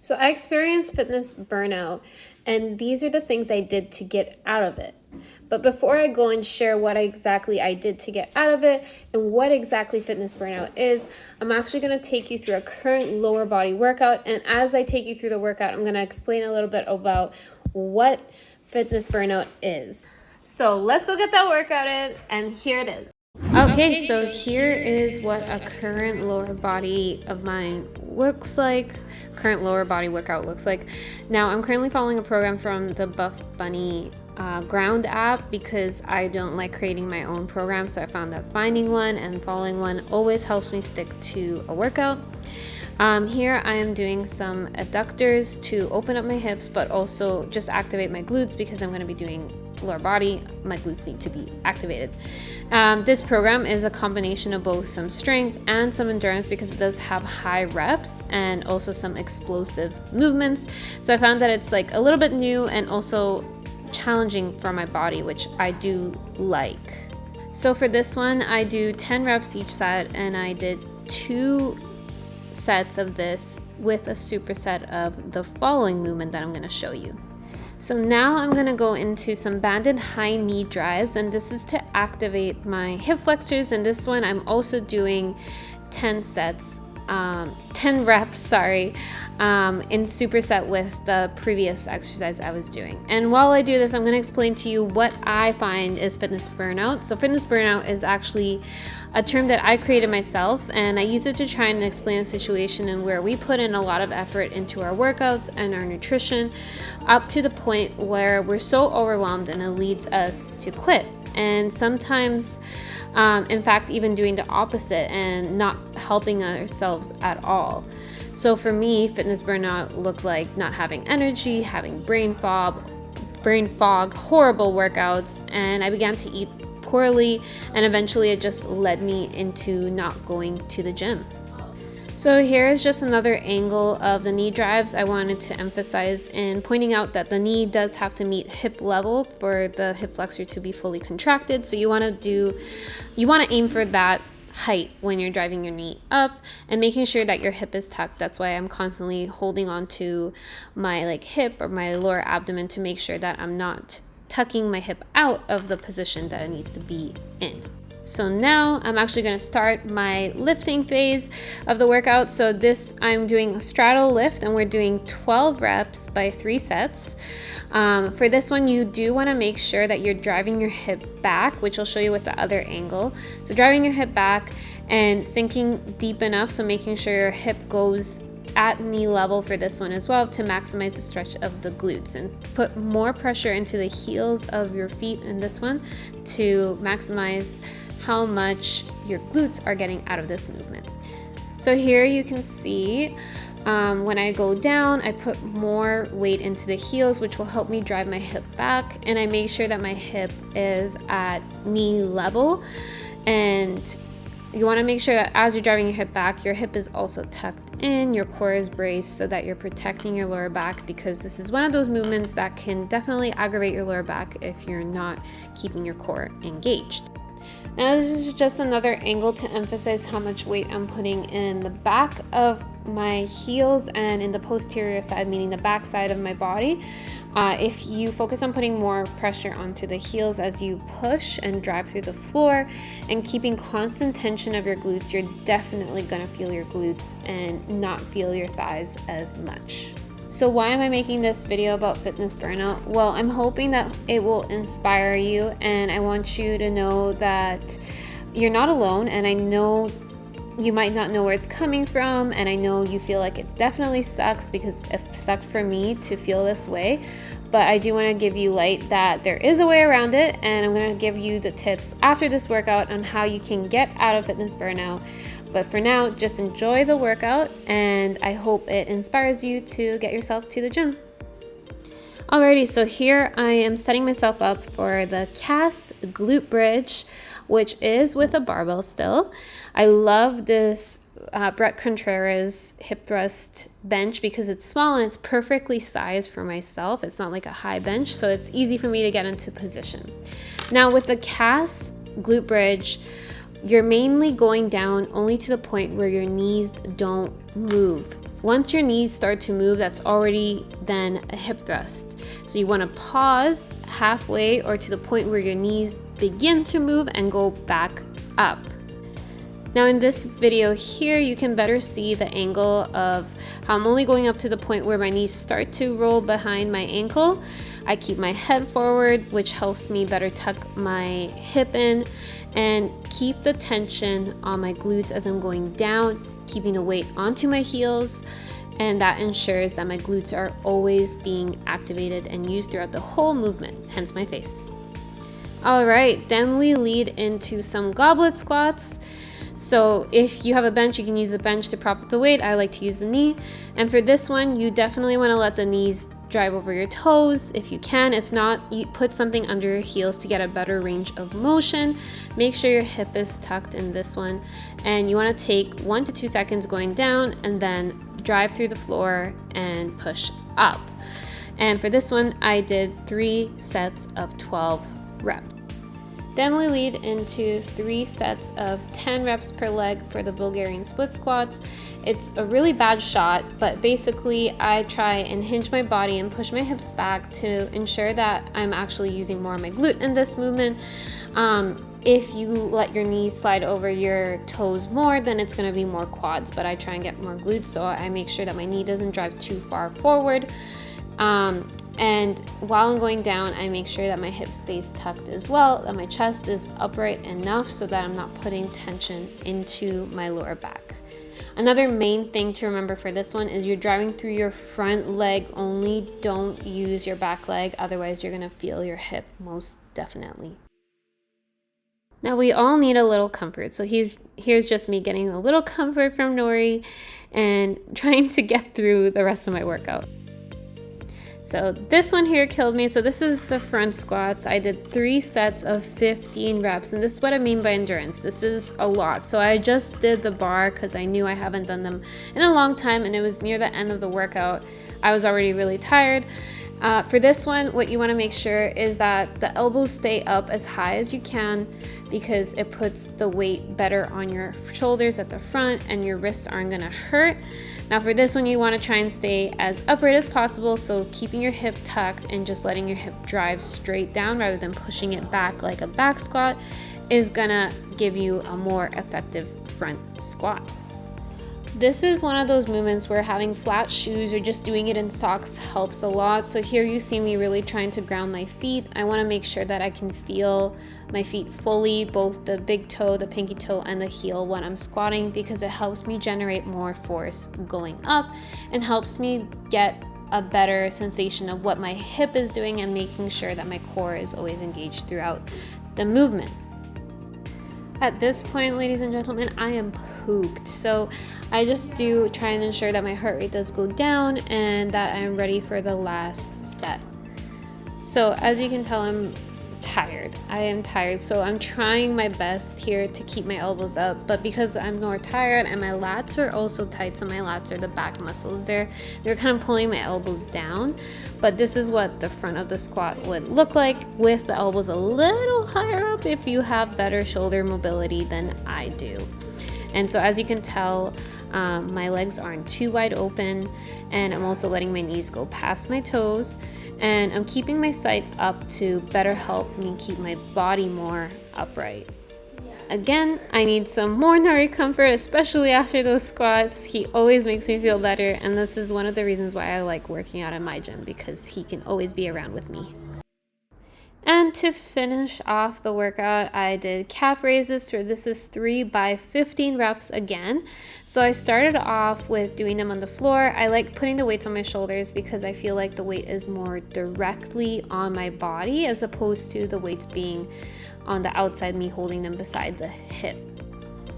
So I experienced fitness burnout, and these are the things I did to get out of it. But before I go and share what exactly I did to get out of it and what exactly fitness burnout is, I'm actually going to take you through a current lower body workout. And as I take you through the workout, I'm going to explain a little bit about what fitness burnout is. So let's go get that workout in, and here it is. Okay, so here is what a current lower body of mine looks like. Current lower body workout looks like. Now, I'm currently following a program from the Buff Bunny Ground app because I don't like creating my own program. So I found that finding one and following one always helps me stick to a workout. Here I am doing some adductors to open up my hips, but also just activate my glutes because I'm going to be doing lower body. My glutes need to be activated. This program is a combination of both some strength and some endurance because it does have high reps and also some explosive movements. So I found that it's like a little bit new and also challenging for my body, which I do like. So for this one, I do 10 reps each set, and I did 2 sets of this with a superset of the following movement that I'm going to show you. So now I'm going to go into some banded high knee drives, and this is to activate my hip flexors. And this one I'm also doing 10 reps, in superset with the previous exercise I was doing. And while I do this, I'm going to explain to you what I find is fitness burnout. So fitness burnout is actually a term that I created myself, and I use it to try and explain a situation in where we put in a lot of effort into our workouts and our nutrition up to the point where we're so overwhelmed and it leads us to quit. And sometimes, in fact, even doing the opposite and not helping ourselves at all. So for me, fitness burnout looked like not having energy, having brain fog, horrible workouts, and I began to eat poorly, and eventually it just led me into not going to the gym. So here is just another angle of the knee drives. I wanted to emphasize in pointing out that the knee does have to meet hip level for the hip flexor to be fully contracted. So you want to aim for that height when you're driving your knee up and making sure that your hip is tucked. That's why I'm constantly holding on to my hip or my lower abdomen to make sure that I'm not tucking my hip out of the position that it needs to be in. So now I'm actually going to start my lifting phase of the workout. So this, I'm doing a straddle lift, and we're doing 12 reps by 3 sets. For this one, you do want to make sure that you're driving your hip back, which I'll show you with the other angle. So driving your hip back and sinking deep enough, so making sure your hip goes at knee level for this one as well to maximize the stretch of the glutes, and put more pressure into the heels of your feet in this one to maximize how much your glutes are getting out of this movement. So here you can see when I go down, I put more weight into the heels, which will help me drive my hip back, and I make sure that my hip is at knee level. And you want to make sure that as you're driving your hip back, your hip is also tucked in, your core is braced so that you're protecting your lower back, because this is one of those movements that can definitely aggravate your lower back if you're not keeping your core engaged. Now this is just another angle to emphasize how much weight I'm putting in the back of my heels and in the posterior side, meaning the back side of my body. If you focus on putting more pressure onto the heels as you push and drive through the floor and keeping constant tension of your glutes, you're definitely going to feel your glutes and not feel your thighs as much. So why am I making this video about fitness burnout? Well, I'm hoping that it will inspire you, and I want you to know that you're not alone, and I know you might not know where it's coming from, and I know you feel like it definitely sucks, because it sucked for me to feel this way. But I do want to give you light that there is a way around it, and I'm going to give you the tips after this workout on how you can get out of fitness burnout. But for now, just enjoy the workout, and I hope it inspires you to get yourself to the gym. Alrighty, so here I am setting myself up for the CAS glute bridge, which is with a barbell still. I love this Brett Contreras hip thrust bench because it's small and it's perfectly sized for myself. It's not like a high bench, so it's easy for me to get into position. Now with the CAS glute bridge, you're mainly going down only to the point where your knees don't move. Once your knees start to move, that's already then a hip thrust. So you want to pause halfway or to the point where your knees begin to move and go back up. Now in this video here, you can better see the angle of how I'm only going up to the point where my knees start to roll behind my ankle. I keep my head forward, which helps me better tuck my hip in and keep the tension on my glutes as I'm going down, keeping the weight onto my heels, and that ensures that my glutes are always being activated and used throughout the whole movement, hence my face. All right, then we lead into some goblet squats. So if you have a bench, you can use the bench to prop up the weight. I like to use the knee. And for this one, you definitely want to let the knees drive over your toes if you can. If not, you put something under your heels to get a better range of motion. Make sure your hip is tucked in this one. And you want to take 1 to 2 seconds going down and then drive through the floor and push up. And for this one, I did 3 sets of 12 reps. Then we lead into 3 sets of 10 reps per leg for the Bulgarian split squats. It's a really bad shot, but basically I try and hinge my body and push my hips back to ensure that I'm actually using more of my glute in this movement. If you let your knees slide over your toes more, then it's going to be more quads, but I try and get more glutes, so I make sure that my knee doesn't drive too far forward. And while I'm going down, I make sure that my hip stays tucked as well, that my chest is upright enough so that I'm not putting tension into my lower back. Another main thing to remember for this one is you're driving through your front leg only. Don't use your back leg, otherwise you're gonna feel your hip most definitely. Now we all need a little comfort, so here's just me getting a little comfort from Nori and trying to get through the rest of my workout. So this one here killed me. So this is the front squats. I did 3 sets of 15 reps, and this is what I mean by endurance. This is a lot. So I just did the bar because I knew I haven't done them in a long time, and it was near the end of the workout. I was already really tired. For this one, what you want to make sure is that the elbows stay up as high as you can, because it puts the weight better on your shoulders at the front and your wrists aren't going to hurt. Now for this one, you want to try and stay as upright as possible, so keeping your hip tucked and just letting your hip drive straight down rather than pushing it back like a back squat is gonna give you a more effective front squat. This is one of those movements where having flat shoes or just doing it in socks helps a lot. So here you see me really trying to ground my feet. I want to make sure that I can feel my feet fully, both the big toe, the pinky toe, and the heel when I'm squatting, because it helps me generate more force going up and helps me get a better sensation of what my hip is doing and making sure that my core is always engaged throughout the movement. At this point, ladies and gentlemen, I am pooped. So I just do try and ensure that my heart rate does go down and that I'm ready for the last set. So as you can tell, I'm tired. I am tired. So I'm trying my best here to keep my elbows up, but because I'm more tired and my lats are also tight, so my lats are the back muscles there, they're kind of pulling my elbows down. But this is what the front of the squat would look like with the elbows a little higher up if you have better shoulder mobility than I do. And so as you can tell, my legs aren't too wide open, and I'm also letting my knees go past my toes, and I'm keeping my sight up to better help me keep my body more upright. Again, I need some more Nari comfort, especially after those squats. He always makes me feel better, and this is one of the reasons why I like working out in my gym, because he can always be around with me. And to finish off the workout, I did calf raises. So this is 3 by 15 reps again. So I started off with doing them on the floor. I like putting the weights on my shoulders because I feel like the weight is more directly on my body as opposed to the weights being on the outside, me holding them beside the hip.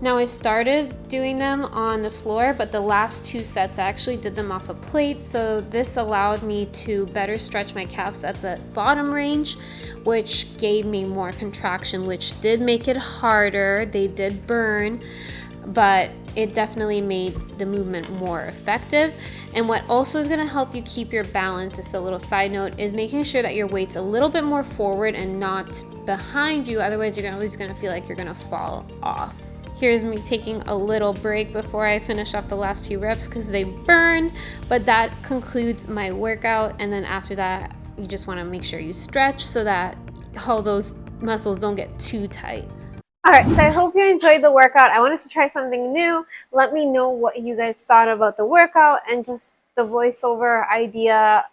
Now I started doing them on the floor, but the last 2 sets I actually did them off a plate. So this allowed me to better stretch my calves at the bottom range, which gave me more contraction, which did make it harder. They did burn, but it definitely made the movement more effective. And what also is going to help you keep your balance, just a little side note, is making sure that your weight's a little bit more forward and not behind you. Otherwise, you're always going to feel like you're going to fall off. Here's me taking a little break before I finish off the last few reps because they burn. But that concludes my workout. And then after that, you just want to make sure you stretch so that all those muscles don't get too tight. All right, so I hope you enjoyed the workout. I wanted to try something new. Let me know what you guys thought about the workout and just the voiceover idea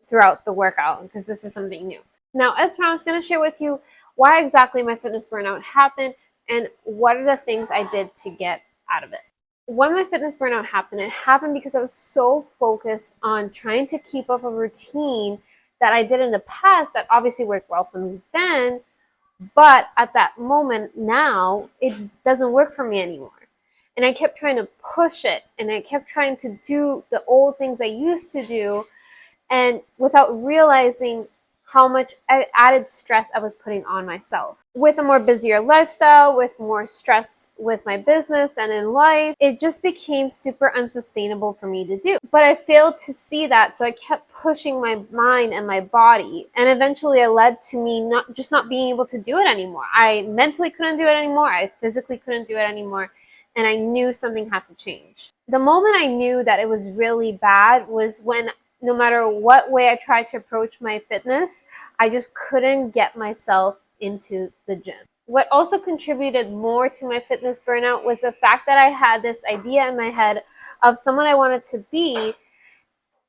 throughout the workout, because this is something new. Now, as promised, I'm going to share with you why exactly my fitness burnout happened and what are the things I did to get out of it. When my fitness burnout happened, it happened because I was so focused on trying to keep up a routine that I did in the past that obviously worked well for me then, but at that moment now, it doesn't work for me anymore. And I kept trying to push it, and I kept trying to do the old things I used to do, and without realizing how much added stress I was putting on myself. With a more busier lifestyle, with more stress with my business and in life, it just became super unsustainable for me to do. But I failed to see that, so I kept pushing my mind and my body, and eventually it led to me not being able to do it anymore. I mentally couldn't do it anymore, I physically couldn't do it anymore, and I knew something had to change. The moment I knew that it was really bad was when no matter what way I tried to approach my fitness, I just couldn't get myself into the gym. What also contributed more to my fitness burnout was the fact that I had this idea in my head of someone I wanted to be,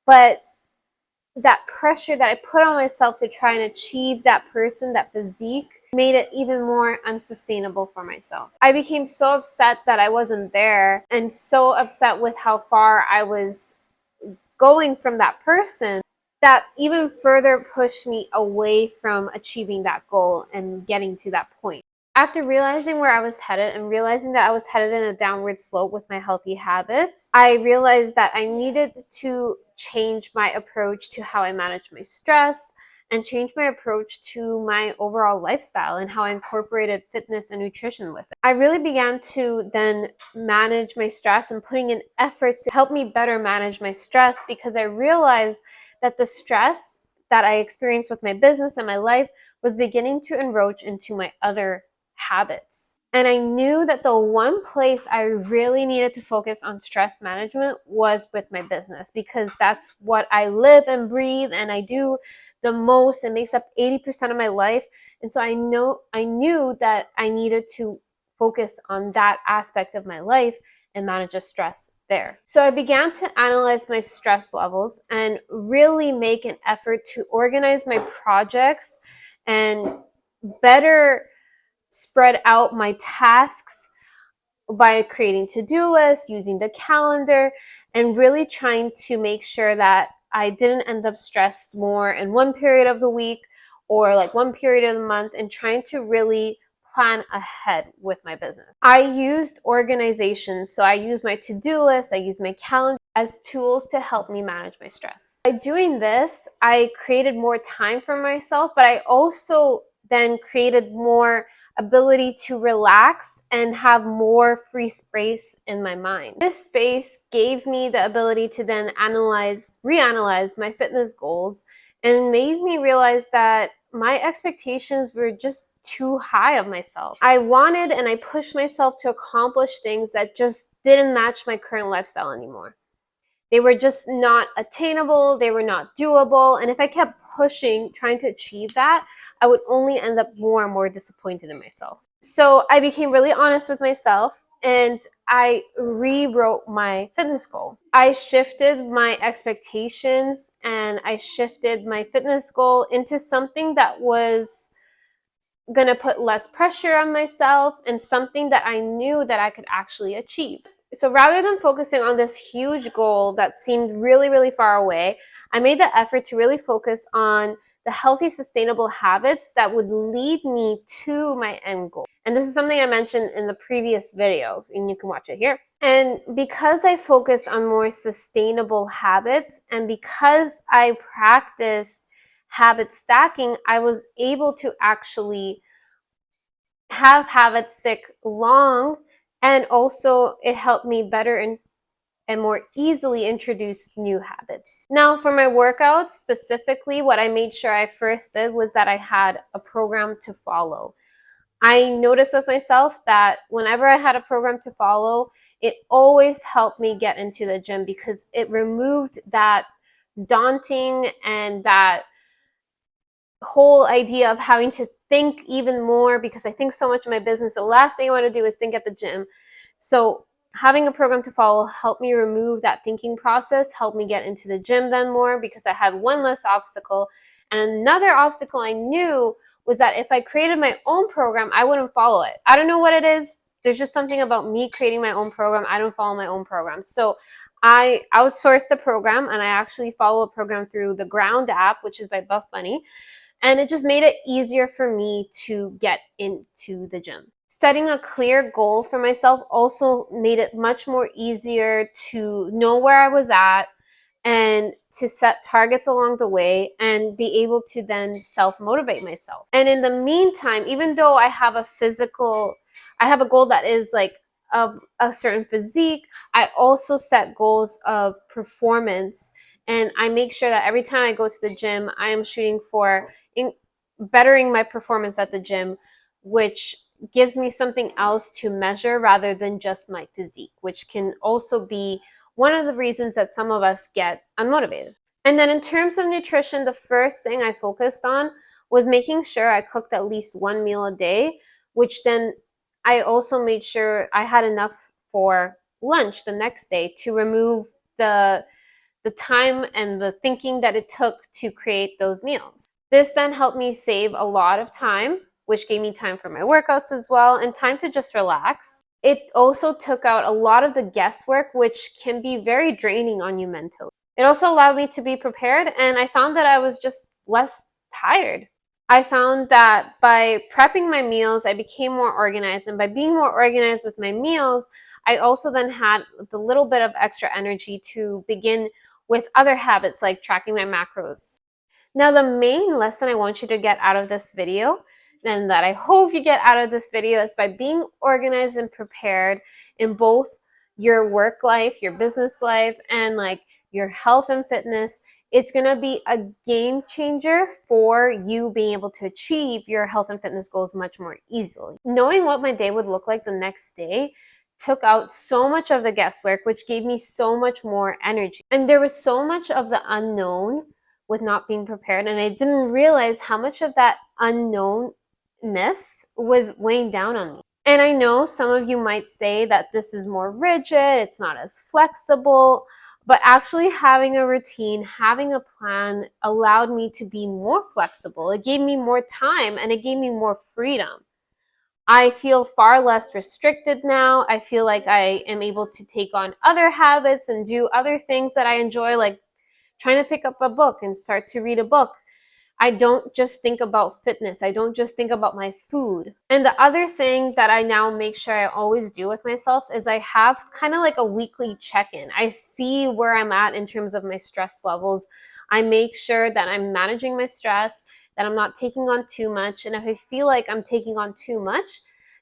but that pressure that I put on myself to try and achieve that person, that physique, made it even more unsustainable for myself. I became so upset that I wasn't there, and so upset with how far I was going from that person, that even further pushed me away from achieving that goal and getting to that point. After realizing where I was headed and realizing that I was headed in a downward slope with my healthy habits, I realized that I needed to change my approach to how I manage my stress and change my approach to my overall lifestyle and how I incorporated fitness and nutrition with it. I really began to then manage my stress and putting in efforts to help me better manage my stress, because I realized that the stress that I experienced with my business and my life was beginning to encroach into my other habits. And I knew that the one place I really needed to focus on stress management was with my business, because that's what I live and breathe and I do the most. It makes up 80% of my life. And so I knew that I needed to focus on that aspect of my life and manage the stress there. So I began to analyze my stress levels and really make an effort to organize my projects and better spread out my tasks by creating to-do lists, using the calendar, and really trying to make sure that I didn't end up stressed more in one period of the week or like one period of the month, and trying to really plan ahead with my business. I used organization, so I used my to-do list, I used my calendar as tools to help me manage my stress. By doing this, I created more time for myself, but I also then created more ability to relax and have more free space in my mind. This space gave me the ability to then reanalyze my fitness goals, and made me realize that my expectations were just too high of myself. I wanted and I pushed myself to accomplish things that just didn't match my current lifestyle anymore. They were just not attainable, they were not doable, and if I kept pushing, trying to achieve that, I would only end up more and more disappointed in myself. So I became really honest with myself, and I rewrote my fitness goal. I shifted my expectations and I shifted my fitness goal into something that was gonna put less pressure on myself and something that I knew that I could actually achieve. So rather than focusing on this huge goal that seemed really, really far away, I made the effort to really focus on the healthy, sustainable habits that would lead me to my end goal. And this is something I mentioned in the previous video, and you can watch it here. And because I focused on more sustainable habits, and because I practiced habit stacking, I was able to actually have habits stick long, and also it helped me better and more easily introduce new habits. Now for my workouts specifically, what I made sure I first did was that I had a program to follow. I noticed with myself that whenever I had a program to follow, it always helped me get into the gym because it removed that daunting and that whole idea of having to think even more, because I think so much of my business, the last thing I want to do is think at the gym. So having a program to follow helped me remove that thinking process, helped me get into the gym then more because I had one less obstacle. And another obstacle I knew was that if I created my own program, I wouldn't follow it. I don't know what it is. There's just something about me creating my own program. I don't follow my own program. So I outsourced the program, and I actually follow a program through the Ground app, which is by Buff Bunny. And it just made it easier for me to get into the gym. Setting a clear goal for myself also made it much more easier to know where I was at and to set targets along the way and be able to then self-motivate myself. And in the meantime, even though I have a goal that is like of a certain physique, I also set goals of performance, and I make sure that every time I go to the gym, I am shooting for bettering my performance at the gym, which gives me something else to measure rather than just my physique, which can also be one of the reasons that some of us get unmotivated. And then in terms of nutrition, the first thing I focused on was making sure I cooked at least one meal a day, which then I also made sure I had enough for lunch the next day to remove the time and the thinking that it took to create those meals. This then helped me save a lot of time, which gave me time for my workouts as well and time to just relax. It also took out a lot of the guesswork, which can be very draining on you mentally. It also allowed me to be prepared, and I found that I was just less tired. I found that by prepping my meals, I became more organized. And by being more organized with my meals, I also then had the little bit of extra energy to begin with other habits like tracking my macros. Now, the main lesson I want you to get out of this video, and that I hope you get out of this video, is by being organized and prepared in both your work life, your business life, and like your health and fitness, it's going to be a game changer for you being able to achieve your health and fitness goals much more easily. Knowing what my day would look like the next day took out so much of the guesswork, which gave me so much more energy. And there was so much of the unknown with not being prepared, and I didn't realize how much of that unknownness was weighing down on me. And I know some of you might say that this is more rigid, it's not as flexible, but actually having a routine, having a plan allowed me to be more flexible. It gave me more time and it gave me more freedom. I feel far less restricted now. I feel like I am able to take on other habits and do other things that I enjoy, like trying to pick up a book and start to read a book. I don't just think about fitness. I don't just think about my food. And the other thing that I now make sure I always do with myself is I have kind of like a weekly check-in. I see where I'm at in terms of my stress levels. I make sure that I'm managing my stress, that I'm not taking on too much. And if I feel like I'm taking on too much,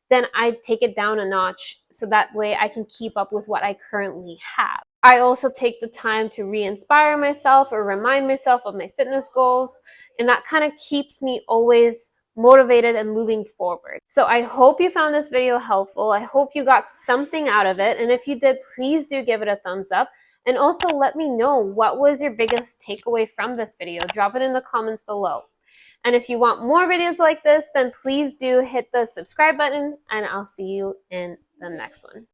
then I take it down a notch so that way I can keep up with what I currently have. I also take the time to re-inspire myself or remind myself of my fitness goals, and that kind of keeps me always motivated and moving forward. So I hope you found this video helpful. I hope you got something out of it, and if you did, please do give it a thumbs up. And also let me know, what was your biggest takeaway from this video? Drop it in the comments below. And if you want more videos like this, then please do hit the subscribe button, and I'll see you in the next one.